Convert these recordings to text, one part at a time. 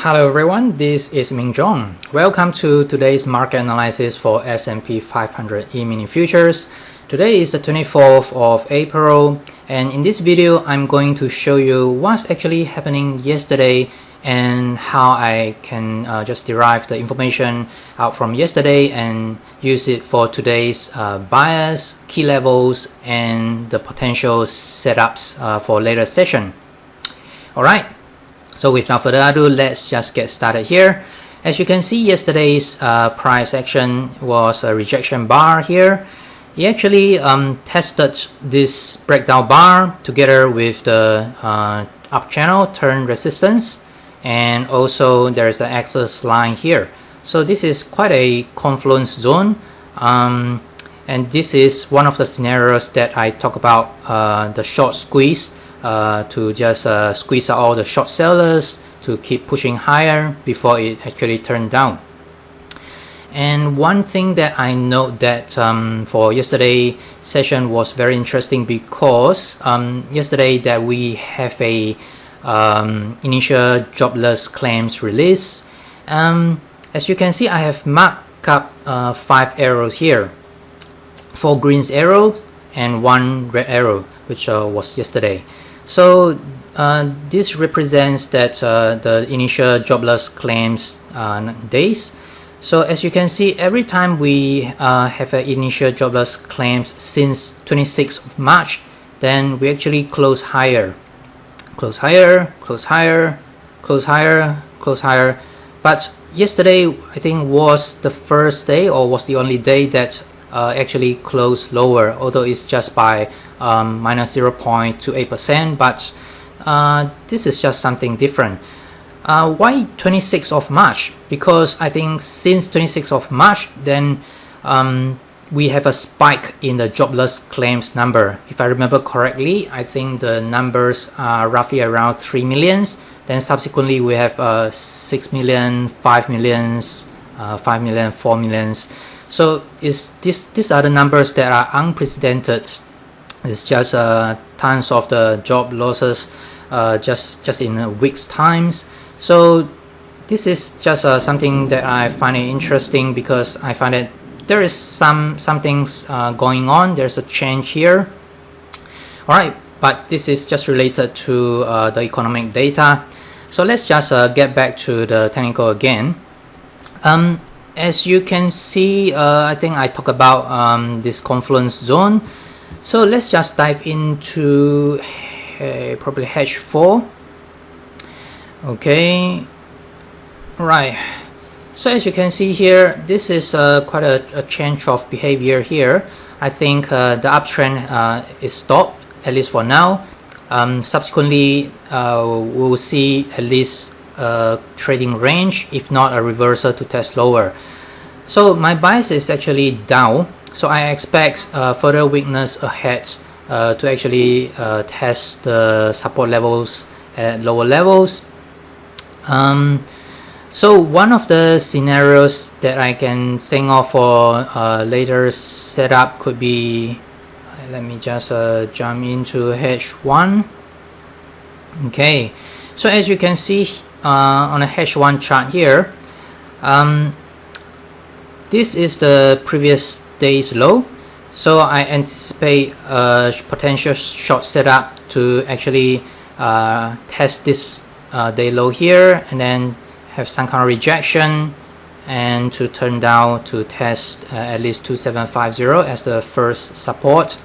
Hello everyone, this is Ming Zhong. Welcome to today's market analysis for S&P 500 E-mini futures. Today is the 24th of April, and in this video I'm going to show you what's actually happening yesterday and how I can just derive the information out from yesterday and use it for today's buyers, key levels, and the potential setups for later session. Alright. So without further ado, let's just get started here. As you can see, yesterday's price action was a rejection bar here. It actually tested this breakdown bar together with the up channel turn resistance, and also there's an axis line here. So this is quite a confluence zone, and this is one of the scenarios that I talk about, the short squeeze. To just squeeze out all the short sellers to keep pushing higher before it actually turned down. And one thing that I note that for yesterday session was very interesting because yesterday that we have a initial jobless claims release. As you can see, I have marked up 5 arrows here, 4 green arrows and 1 red arrow, which was yesterday. So this represents that the initial jobless claims days. So as you can see, every time we have an initial jobless claims since 26th of March, then we actually close higher, close higher, close higher, close higher, close higher. But yesterday, I think, was the first day or was the only day that actually closed lower, although it's just by minus 0.28%, but this is just something different. Why 26th of March? Because I think since 26th of March, then we have a spike in the jobless claims number. If I remember correctly, I think the numbers are roughly around 3 millions. Then subsequently we have 6 million, 5 millions, 5 million, 4 millions. So these are the numbers that are unprecedented. It's just tons of the job losses just in a week's times. So this is just something that I find it interesting because I find that there is some things going on. There's a change here. Alright, but this is just related to the economic data. So let's just get back to the technical again. As you can see, I think I talk about this confluence zone. So let's just dive into probably H4. Okay, right. So as you can see here, this is quite a change of behavior here. I think the uptrend is stopped, at least for now. Subsequently, we will see at least a trading range, if not a reversal to test lower. So my bias is actually down. So I expect further weakness ahead to actually test the support levels at lower levels. So one of the scenarios that I can think of for later setup could be, let me just jump into H1. Okay, so as you can see on a H1 chart here, this is the previous day's low. So I anticipate a potential short setup to actually test this day low here and then have some kind of rejection and to turn down to test at least 2750 as the first support.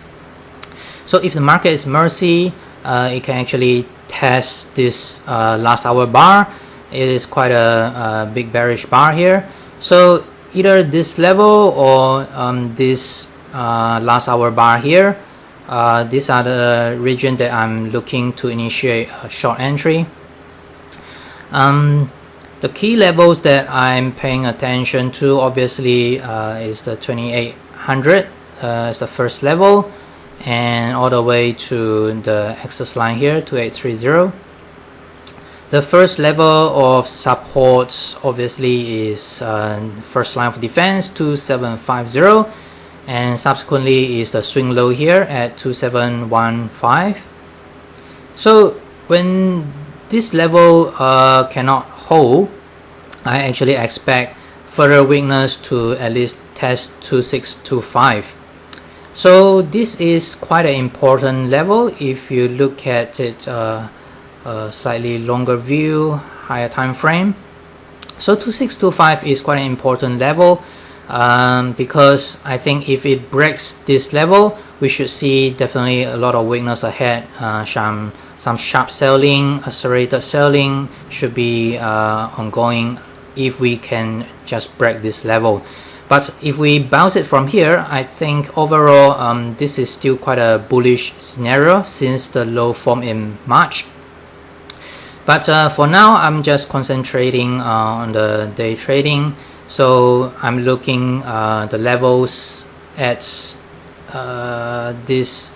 So if the market is mercy, it can actually test this last hour bar. It is quite a big bearish bar here. So either this level or this last hour bar here, these are the region that I'm looking to initiate a short entry. The key levels that I'm paying attention to obviously is the 2800 as the first level, and all the way to the axis line here, 2830. The first level of support obviously is first line of defense, 2750, and subsequently is the swing low here at 2715. So when this level cannot hold, I actually expect further weakness to at least test 2625. So this is quite an important level if you look at it a slightly longer view, higher time frame. So 2625 is quite an important level because I think if it breaks this level, we should see definitely a lot of weakness ahead. Some sharp selling, accelerated selling should be ongoing if we can just break this level. But if we bounce it from here, I think overall this is still quite a bullish scenario since the low form in March. But for now, I'm just concentrating on the day trading. So I'm looking the levels at this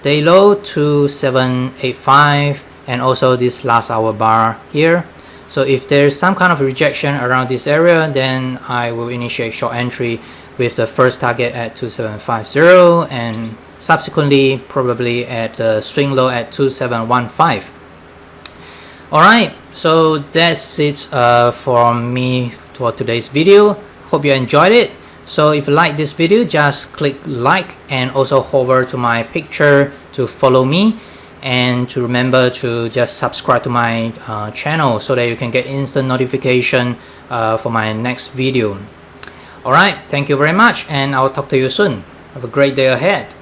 day low 2785 and also this last hour bar here. So if there's some kind of rejection around this area, then I will initiate short entry with the first target at 2750 and subsequently probably at the swing low at 2715. Alright, so that's it from me for today's video. Hope you enjoyed it. So if you like this video, just click like and also hover to my picture to follow me, and to remember to just subscribe to my channel so that you can get instant notification for my next video. Alright, thank you very much and I'll talk to you soon. Have a great day ahead.